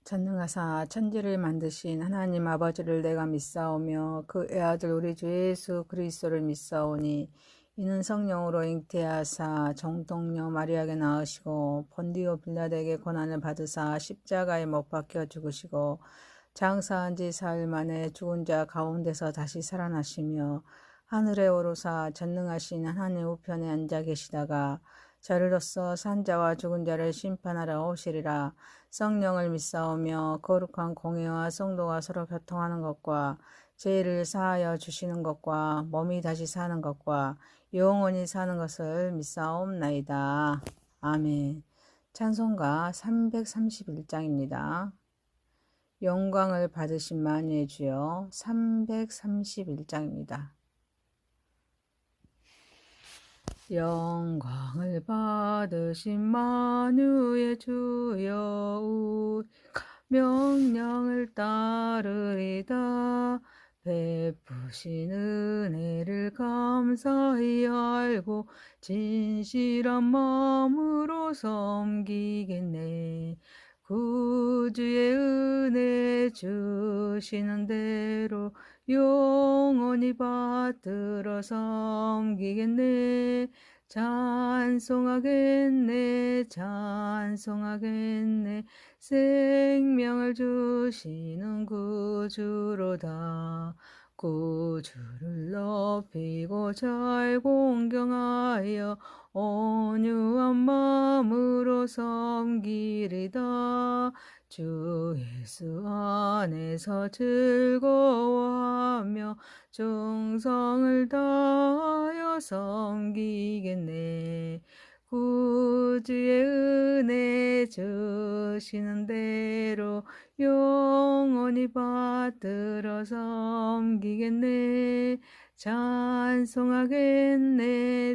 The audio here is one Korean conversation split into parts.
전능하사 천지를 만드신 하나님 아버지를 내가 믿사오며 그 애아들 우리 주 예수 그리스도를 믿사오니 이는 성령으로 잉태하사 정통녀 마리아에게 낳으시고 본디오 빌라도에게 고난을 받으사 십자가에 못 박혀 죽으시고 장사한 지 사흘 만에 죽은 자 가운데서 다시 살아나시며 하늘에 오르사 전능하신 하나님 우편에 앉아 계시다가 저리로서 산자와 죽은 자를 심판하러 오시리라. 성령을 믿사오며 거룩한 공회와 성도가 서로 교통하는 것과 죄를 사하여 주시는 것과 몸이 다시 사는 것과 영원히 사는 것을 믿사옵나이다. 아멘. 찬송가 331장입니다. 영광을 받으신 만유의 주여. 331장입니다. 영광을 받으신 만유의 주여, 명령을 따르리다. 베푸신 은혜를 감사히 알고 진실한 마음으로 섬기겠네. 구주의 은혜 주시는 대로 영원히 받들어 섬기겠네. 찬송하겠네, 찬송하겠네. 생명을 주시는 구주로다. 구주를 높이고 잘 공경하여 온유한 마음으로 섬기리다. 주 예수 안에서 즐거워하며 충성을 다하여 섬기겠네. 구주의 은혜 주시는 대로 영원히 받들어 섬기겠네. 찬송하겠네,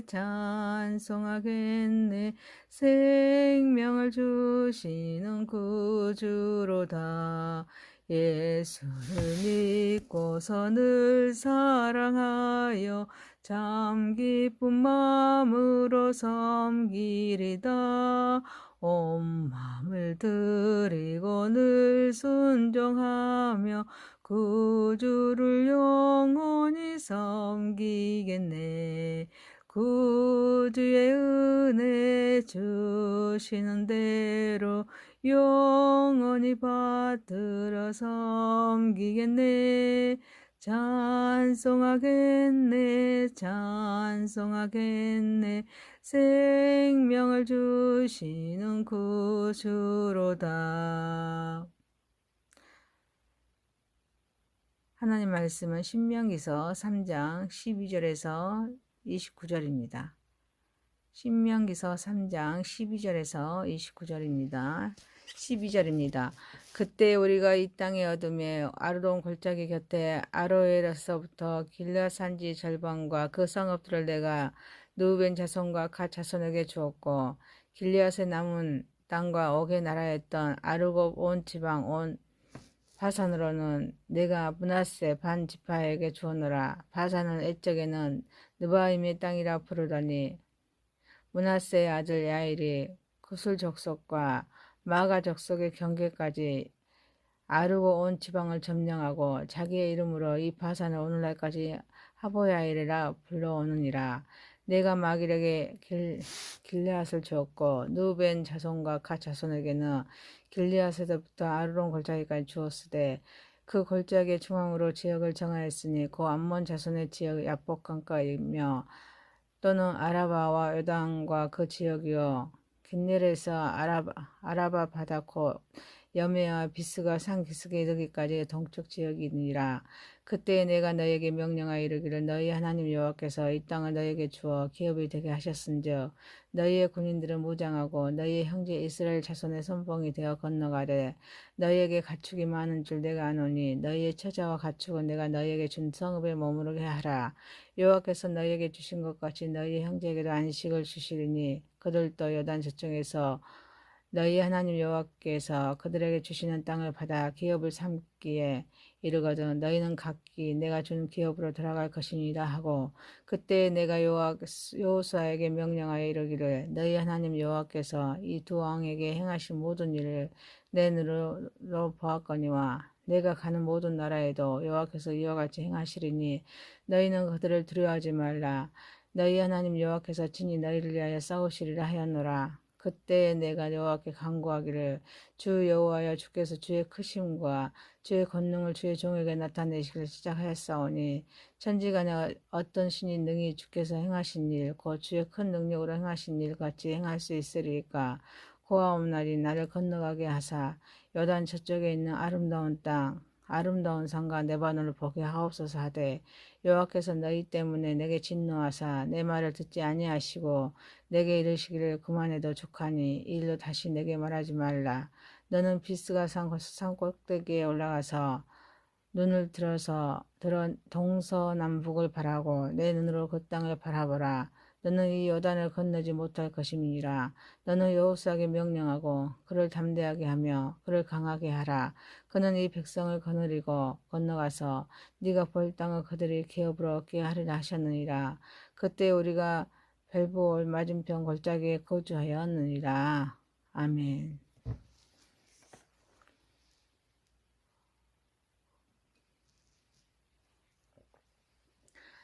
찬송하겠네. 생명을 주시는 구주로다. 예수를 믿고서 늘 사랑하여 참 기쁜 마음으로 섬기리다. 온 마음을 드리고 늘 순종하며 구주를 영원히 섬기겠네. 구주의 은혜 주시는 대로 영원히 받들어 섬기겠네. 찬송하겠네, 찬송하겠네. 생명을 주시는 구주로다. 하나님 말씀은 신명기서 3장 12절에서 29절입니다. 신명기서 3장 12절에서 29절입니다. 12절입니다. 그때 우리가 이 땅의 어둠에 아르논 골짜기 곁에 아로엘에서부터 길앗 산지 절반과 그 성읍들을 내가 르우벤 자손과 갓 자손에게 주었고 길앗에 남은 땅과 옥의 나라였던 아르곱 온 지방 온 바산으로는 내가 므낫세 반 지파에게 주었노라. 바산은 옛적에는 느바임의 땅이라 부르더니 므낫세의 아들 야일이 구슬 족속과 마가 족속의 경계까지 아르고 온 지방을 점령하고 자기의 이름으로 이 바산을 오늘날까지 하보야일이라 불러오느니라. 내가 마길에게 길르앗을 주었고 누벤 자손과 갓 자손에게는 길르앗에서부터 아르논 골짜기까지 주었으되 그 골짜기의 중앙으로 지역을 정하였으니 그 암몬 자손의 지역이 야복 강가이며 또는 아라바와 요단과 그 지역이요 긴넬에서 아라바 바다코 여메와 비스가 산 기슭에 이르기까지 동쪽 지역이니라. 그때 내가 너에게 명령하여 이르기를 너희 하나님 여호와께서 이 땅을 너에게 주어 기업이 되게 하셨은즉 너희의 군인들은 무장하고 너희의 형제 이스라엘 자손의 선봉이 되어 건너가되 너희에게 가축이 많은 줄 내가 아노니 너희의 처자와 가축은 내가 너희에게 준 성읍에 머무르게 하라. 여호와께서 너희에게 주신 것 같이 너희의 형제에게도 안식을 주시리니 그들도 요단 저쪽에서 너희 하나님 여호와께서 그들에게 주시는 땅을 받아 기업을 삼기에 이르거든 너희는 각기 내가 준 기업으로 들어갈 것이니라 하고 그때 내가 여호수아에게 명령하여 이르기를 너희 하나님 여호와께서 이 두 왕에게 행하신 모든 일을 내 눈으로 보았거니와 내가 가는 모든 나라에도 여호와께서 이와 같이 행하시리니 너희는 그들을 두려워하지 말라. 너희 하나님 여호와께서 친히 너희를 위하여 싸우시리라 하였노라. 그때 내가 여호와께 간구하기를 주 여호와여 주께서 주의 크심과 주의 권능을 주의 종에게 나타내시기를 시작하였사오니 천지간에 어떤 신이 능히 주께서 행하신 일 곧 주의 큰 능력으로 행하신 일 같이 행할 수 있으리까 고아옵나니 나를 건너가게 하사 요단 저쪽에 있는 아름다운 땅 아름다운 산과 레바논을 보게 하옵소서 하되 여호와께서 너희 때문에 내게 진노하사 내 말을 듣지 아니하시고 내게 이르시기를 그만해도 족하니 이 일로 다시 내게 말하지 말라. 너는 비스가 산 꼭대기에 올라가서 눈을 들어 동서남북을 바라고 내 눈으로 그 땅을 바라보라. 너는 이 요단을 건너지 못할 것임이니라. 너는 여호수아에게 명령하고 그를 담대하게 하며 그를 강하게 하라. 그는 이 백성을 거느리고 건너가서 네가 볼 땅을 그들이 기업으로 얻게 하리라 하셨느니라. 그때 우리가 벨보올 맞은편 골짜기에 거주하였느니라. 아멘.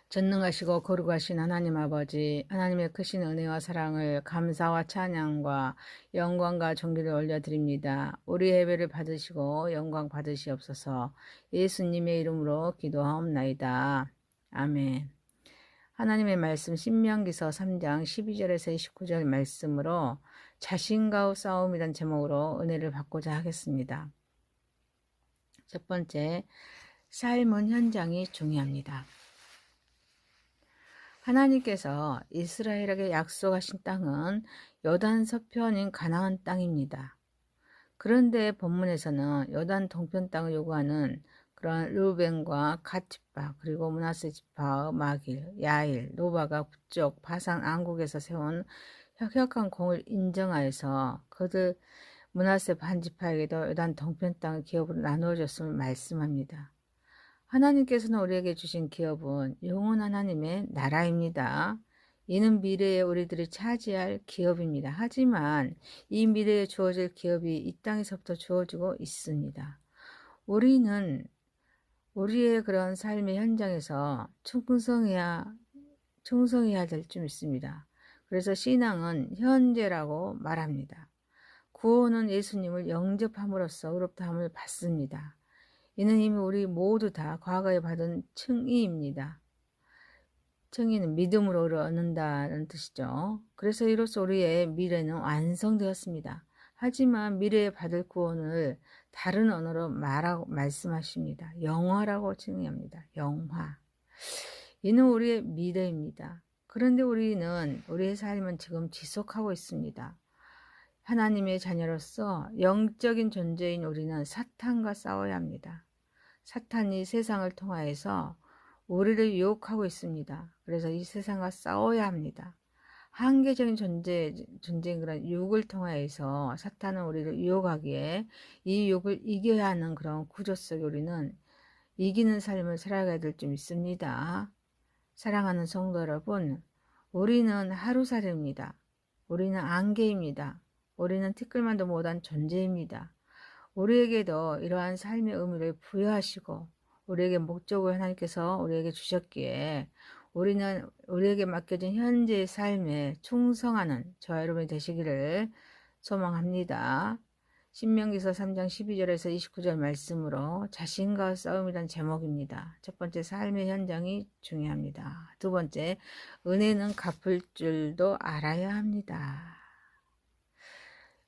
전능하시고 거룩하신 하나님 아버지, 하나님의 크신 은혜와 사랑을 감사와 찬양과 영광과 존귀를 올려드립니다. 우리 예배를 받으시고 영광 받으시옵소서. 예수님의 이름으로 기도하옵나이다. 아멘. 하나님의 말씀 신명기서 3장 12절에서 29절 말씀으로 자신과의 싸움이란 제목으로 은혜를 받고자 하겠습니다. 첫 번째, 삶은 현장이 중요합니다. 하나님께서 이스라엘에게 약속하신 땅은 요단 서편인 가나안 땅입니다. 그런데 본문에서는 요단 동편 땅을 요구하는 그런 르우벤과 갓 지파 그리고 므낫세 지파의 마길, 야일, 노바가 북쪽 바산 안국에서 세운 혁혁한 공을 인정하여서 그들 므낫세 반 지파에게도 요단 동편 땅의 기업으로 나누어졌음을 말씀합니다. 하나님께서는 우리에게 주신 기업은 영원한 하나님의 나라입니다. 이는 미래에 우리들이 차지할 기업입니다. 하지만 이 미래에 주어질 기업이 이 땅에서부터 주어지고 있습니다. 우리는 우리의 그런 삶의 현장에서 충성해야 될 줄 믿습니다. 그래서 신앙은 현재라고 말합니다. 구원은 예수님을 영접함으로써 의롭다함을 받습니다. 이는 이미 우리 모두 다 과거에 받은 칭의입니다. 칭의는 믿음으로 얻는다는 뜻이죠. 그래서 이로써 우리의 미래는 완성되었습니다. 하지만 미래에 받을 구원을 다른 언어로 말씀하십니다. 영화라고 칭의합니다. 영화. 이는 우리의 미래입니다. 그런데 우리의 삶은 지금 지속하고 있습니다. 하나님의 자녀로서 영적인 존재인 우리는 사탄과 싸워야 합니다. 사탄이 세상을 통하여서 우리를 유혹하고 있습니다. 그래서 이 세상과 싸워야 합니다. 한계적인 존재인 그런 유혹을 통하여서 사탄은 우리를 유혹하기에 이 유혹을 이겨야 하는 그런 구조 속에 우리는 이기는 삶을 살아가야 될 줄 믿습니다. 사랑하는 성도 여러분, 우리는 하루살이입니다. 우리는 안개입니다. 우리는 티끌만도 못한 존재입니다. 우리에게도 이러한 삶의 의미를 부여하시고 우리에게 목적을 하나님께서 우리에게 주셨기에 우리는 우리에게 맡겨진 현재의 삶에 충성하는 저와 여러분이 되시기를 소망합니다. 신명기서 3장 12절에서 29절 말씀으로 자신과 싸움이란 제목입니다. 첫 번째, 삶의 현장이 중요합니다. 두 번째, 은혜는 갚을 줄도 알아야 합니다.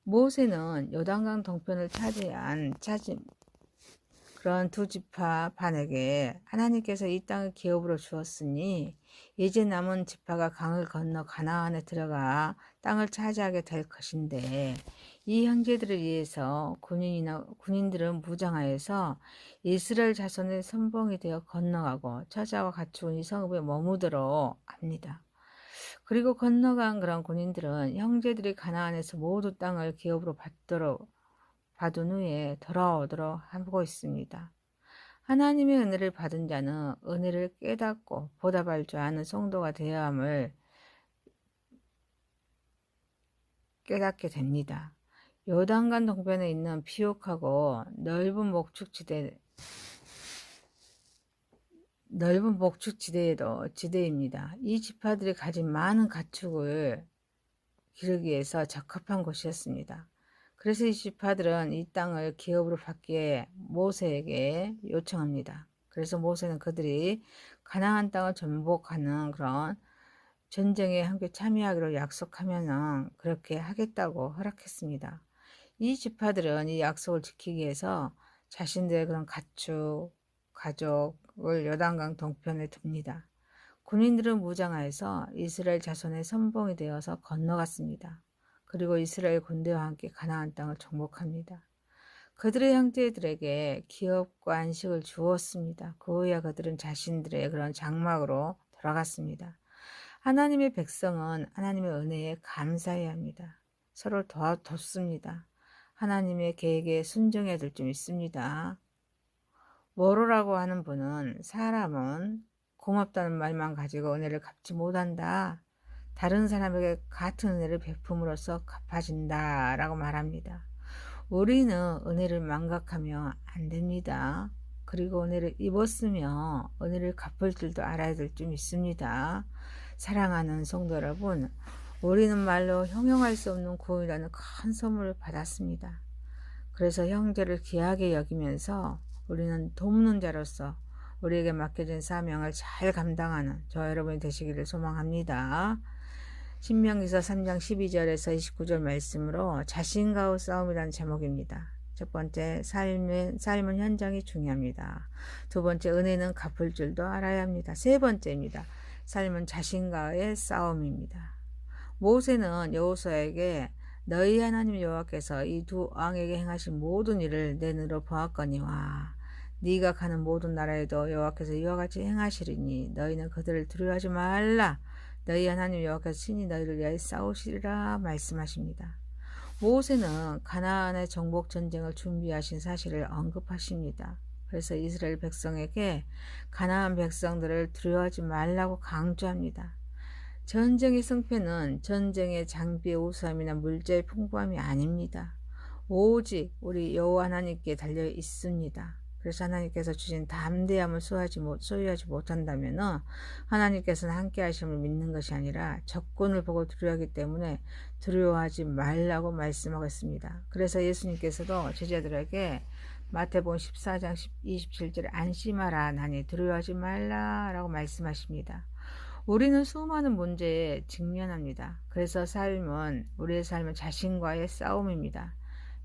모세는 요단강 동편을 차지한 그런 두 지파 반에게 하나님께서 이 땅을 기업으로 주었으니 이제 남은 지파가 강을 건너 가나안에 들어가 땅을 차지하게 될 것인데 이 형제들을 위해서 군인들은 무장하여서 이스라엘 자손의 선봉이 되어 건너가고 처자와 갖추은 이 성읍에 머무도록 합니다. 그리고 건너간 그런 군인들은 형제들이 가나안에서 모두 땅을 기업으로 받은 후에 돌아오도록 하고 있습니다. 하나님의 은혜를 받은 자는 은혜를 깨닫고 보답할 줄 아는 성도가 되어야 함을 깨닫게 됩니다. 요단강 동편에 있는 비옥하고 넓은 지대입니다. 이 지파들이 가진 많은 가축을 기르기 위해서 적합한 곳이었습니다. 그래서 이 지파들은 이 땅을 기업으로 받기에 모세에게 요청합니다. 그래서 모세는 그들이 가나안 땅을 정복하는 그런 전쟁에 함께 참여하기로 약속하면은 그렇게 하겠다고 허락했습니다. 이 지파들은 이 약속을 지키기 위해서 자신들의 그런 가족을 요단강 동편에 둡니다. 군인들은 무장하여서 이스라엘 자손의 선봉이 되어서 건너갔습니다. 그리고 이스라엘 군대와 함께 가나안 땅을 정복합니다. 그들의 형제들에게 기업과 안식을 주었습니다. 그 후에 그들은 자신들의 그런 장막으로 돌아갔습니다. 하나님의 백성은 하나님의 은혜에 감사해야 합니다. 서로 돕습니다. 하나님의 계획에 순종해야 될 줄 믿습니다. 모로라고 하는 분은 사람은 고맙다는 말만 가지고 은혜를 갚지 못한다. 다른 사람에게 같은 은혜를 베품으로써 갚아진다 라고 말합니다. 우리는 은혜를 망각하면 안 됩니다. 그리고 은혜를 입었으며 은혜를 갚을 줄도 알아야 될 줄 믿습니다. 사랑하는 성도 여러분, 우리는 말로 형용할 수 없는 구원이라는 큰 선물을 받았습니다. 그래서 형제를 귀하게 여기면서 우리는 돕는 자로서 우리에게 맡겨진 사명을 잘 감당하는 저 여러분이 되시기를 소망합니다. 신명기서 3장 12절에서 29절 말씀으로 자신과의 싸움이라는 제목입니다. 첫 번째, 삶은 현장이 중요합니다. 두 번째, 은혜는 갚을 줄도 알아야 합니다. 세 번째입니다. 삶은 자신과의 싸움입니다. 모세는 여호수아에게 너희 하나님 여호와께서 이 두 왕에게 행하신 모든 일을 내 눈으로 보았거니와 네가 가는 모든 나라에도 여호와께서 이와 같이 행하시리니 너희는 그들을 두려워하지 말라. 너희 하나님 여호와께서 친히 너희를 위하여 싸우시리라 말씀하십니다. 모세는 가나안의 정복 전쟁을 준비하신 사실을 언급하십니다. 그래서 이스라엘 백성에게 가나안 백성들을 두려워하지 말라고 강조합니다. 전쟁의 승패는 전쟁의 장비의 우수함이나 물자의 풍부함이 아닙니다. 오직 우리 여호와 하나님께 달려 있습니다. 그래서 하나님께서 주신 담대함을 소유하지 못한다면 하나님께서는 함께 하심을 믿는 것이 아니라 적군을 보고 두려워하기 때문에 두려워하지 말라고 말씀하고 있습니다. 그래서 예수님께서도 제자들에게 마태복음 14장 27절에 안심하라 나니 두려워하지 말라 라고 말씀하십니다. 우리는 수많은 문제에 직면합니다. 그래서 우리의 삶은 자신과의 싸움입니다.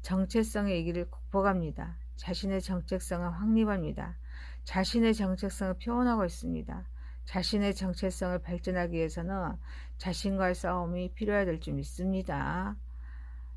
정체성의 위기를 극복합니다. 자신의 정체성을 확립합니다. 자신의 정체성을 표현하고 있습니다. 자신의 정체성을 발전하기 위해서는 자신과의 싸움이 필요해야 될 줄 믿습니다.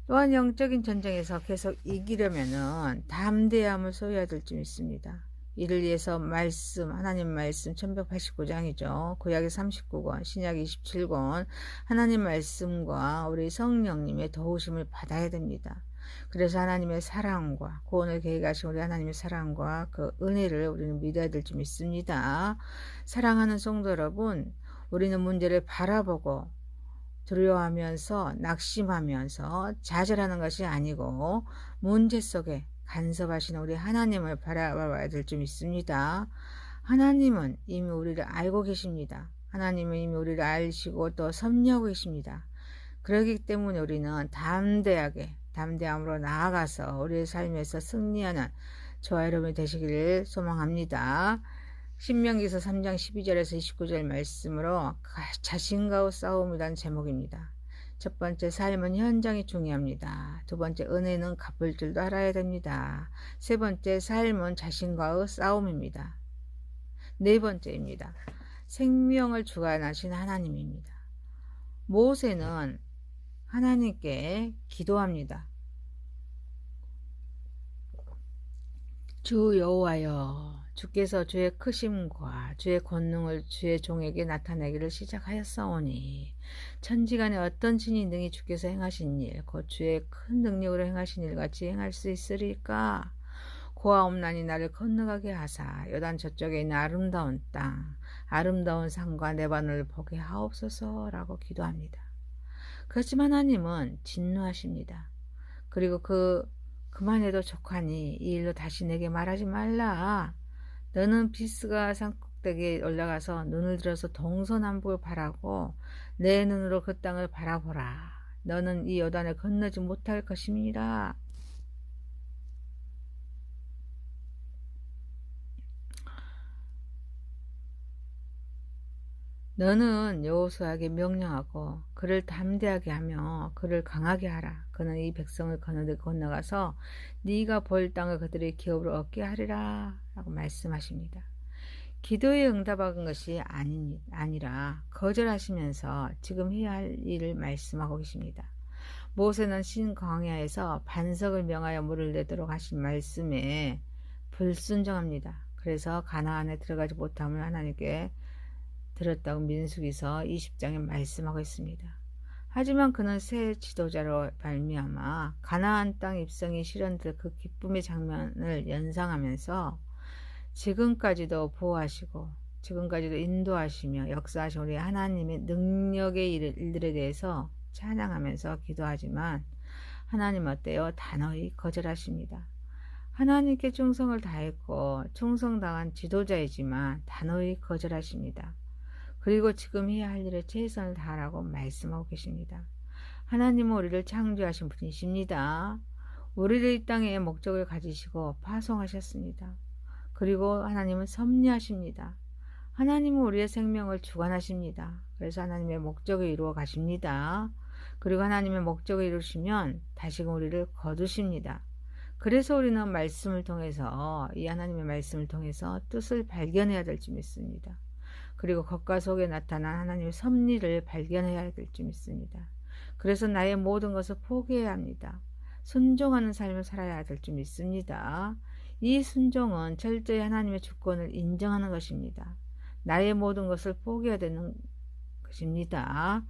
또한 영적인 전쟁에서 계속 이기려면 담대함을 소유해야 될 줄 믿습니다. 이를 위해서 하나님 말씀 1189장이죠. 구약이 39권, 신약이 27권, 하나님 말씀과 우리 성령님의 도우심을 받아야 됩니다. 그래서 하나님의 사랑과 구원을 계획하신 우리 하나님의 사랑과 그 은혜를 우리는 믿어야 될 줄 믿습니다. 사랑하는 성도 여러분, 우리는 문제를 바라보고 두려워하면서 낙심하면서 좌절하는 것이 아니고 문제 속에 간섭하시는 우리 하나님을 바라봐야 될 줄 믿습니다. 하나님은 이미 우리를 알고 계십니다. 하나님은 이미 우리를 아시고 또 섭리하고 계십니다. 그렇기 때문에 우리는 담대함으로 나아가서 우리의 삶에서 승리하는 저와 여러분이 되시기를 소망합니다. 신명기서 3장 12절에서 29절 말씀으로 자신과의 싸움이라는 제목입니다. 첫 번째, 삶은 현장이 중요합니다. 두 번째, 은혜는 갚을 줄도 알아야 됩니다. 세 번째, 삶은 자신과의 싸움입니다. 네 번째입니다. 생명을 주관하신 하나님입니다. 모세는 하나님께 기도합니다. 주 여호와여, 주께서 주의 크심과 주의 권능을 주의 종에게 나타내기를 시작하였사오니 천지간에 어떤 신이 능히 주께서 행하신 일 곧 주의 큰 능력으로 행하신 일같이 행할 수 있으리까. 고아옵나니 나를 건너가게 하사 요단 저쪽에 있는 아름다운 땅 아름다운 산과 내반을 보게 하옵소서라고 기도합니다. 그렇지만 하나님은 진노하십니다. 그리고 그만해도 족하니 이 일로 다시 내게 말하지 말라. 너는 비스가 산꼭대기에 올라가서 눈을 들어서 동서남북을 바라고 내 눈으로 그 땅을 바라보라. 너는 이 요단을 건너지 못할 것임이니라. 너는 여호수아에게 명령하고 그를 담대하게 하며 그를 강하게 하라. 그는 이 백성을 건너가서 네가 볼 땅을 그들의 기업으로 얻게 하리라 라고 말씀하십니다. 기도에 응답한 것이 아니라 거절하시면서 지금 해야 할 일을 말씀하고 계십니다. 모세는 신 광야에서 반석을 명하여 물을 내도록 하신 말씀에 불순종합니다. 그래서 가나안에 들어가지 못함을 하나님께 들었다고 민수기서 20장에 말씀하고 있습니다. 하지만 그는 새 지도자로 발미암아 가나안 땅 입성이 실현될 그 기쁨의 장면을 연상하면서 지금까지도 보호하시고 지금까지도 인도하시며 역사하신 우리 하나님의 능력의 일들에 대해서 찬양하면서 기도하지만 하나님 어때요? 단호히 거절하십니다. 하나님께 충성을 다했고 충성당한 지도자이지만 단호히 거절하십니다. 그리고 지금 해야 할 일에 최선을 다하라고 말씀하고 계십니다. 하나님은 우리를 창조하신 분이십니다. 우리를 이 땅에 목적을 가지시고 파송하셨습니다. 그리고 하나님은 섭리하십니다. 하나님은 우리의 생명을 주관하십니다. 그래서 하나님의 목적을 이루어 가십니다. 그리고 하나님의 목적을 이루시면 다시금 우리를 거두십니다. 그래서 우리는 말씀을 통해서 이 하나님의 말씀을 통해서 뜻을 발견해야 될 줄 믿습니다. 그리고 겉과 속에 나타난 하나님의 섭리를 발견해야 될 줄 믿습니다. 그래서 나의 모든 것을 포기해야 합니다. 순종하는 삶을 살아야 될 줄 믿습니다. 이 순종은 철저히 하나님의 주권을 인정하는 것입니다. 나의 모든 것을 포기해야 되는 것입니다.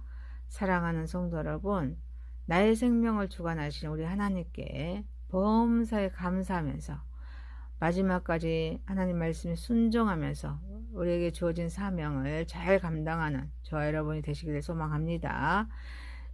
사랑하는 성도 여러분, 나의 생명을 주관하신 우리 하나님께 범사에 감사하면서 마지막까지 하나님 말씀에 순종하면서 우리에게 주어진 사명을 잘 감당하는 저와 여러분이 되시기를 소망합니다.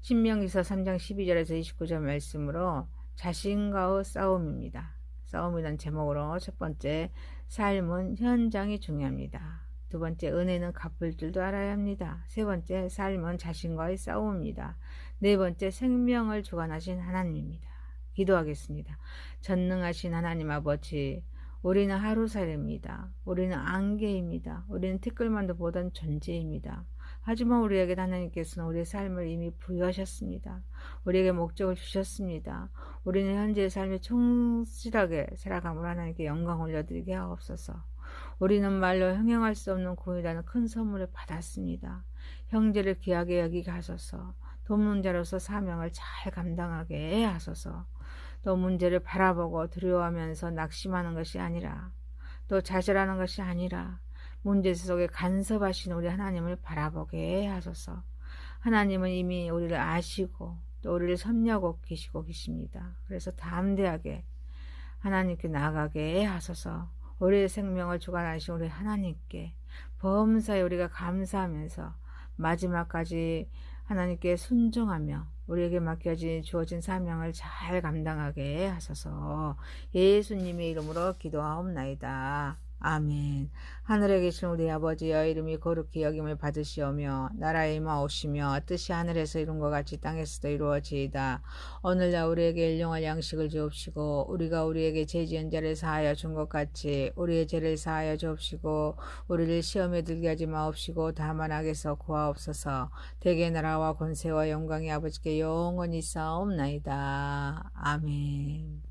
신명기서 3장 12절에서 29절 말씀으로 자신과의 싸움입니다. 싸움이란 제목으로 첫 번째, 삶은 현장이 중요합니다. 두 번째, 은혜는 갚을 줄도 알아야 합니다. 세 번째, 삶은 자신과의 싸움입니다. 네 번째, 생명을 주관하신 하나님입니다. 기도하겠습니다. 전능하신 하나님 아버지, 우리는 하루살이입니다. 우리는 안개입니다. 우리는 티끌만도 보던 존재입니다. 하지만 우리에게 하나님께서는 우리의 삶을 이미 부여하셨습니다. 우리에게 목적을 주셨습니다. 우리는 현재의 삶에 충실하게 살아감으로 하나님께 영광 올려드리게 하옵소서. 우리는 말로 형용할 수 없는 구원이라는 큰 선물을 받았습니다. 형제를 귀하게 여기게 하소서. 돕는 자로서 사명을 잘 감당하게 하소서. 또 문제를 바라보고 두려워하면서 낙심하는 것이 아니라 또 좌절하는 것이 아니라 문제 속에 간섭하신 우리 하나님을 바라보게 하소서. 하나님은 이미 우리를 아시고 또 우리를 섭리하고 계십니다. 그래서 담대하게 하나님께 나아가게 하소서. 우리의 생명을 주관하신 우리 하나님께 범사에 우리가 감사하면서 마지막까지 하나님께 순종하며 우리에게 맡겨진 주어진 사명을 잘 감당하게 하소서. 예수님의 이름으로 기도하옵나이다. 아멘. 하늘에 계신 우리 아버지여, 이름이 거룩히 여김을 받으시오며 나라에 임하오시며 뜻이 하늘에서 이룬 것 같이 땅에서도 이루어지이다. 오늘날 우리에게 일용할 양식을 주옵시고 우리가 우리에게 죄 지은 자를 사하여 준 것 같이 우리의 죄를 사하여 주옵시고 우리를 시험에 들게 하지 마옵시고 다만 악에서 구하옵소서. 대개 나라와 권세와 영광이 아버지께 영원히 있사옵나이다. 아멘.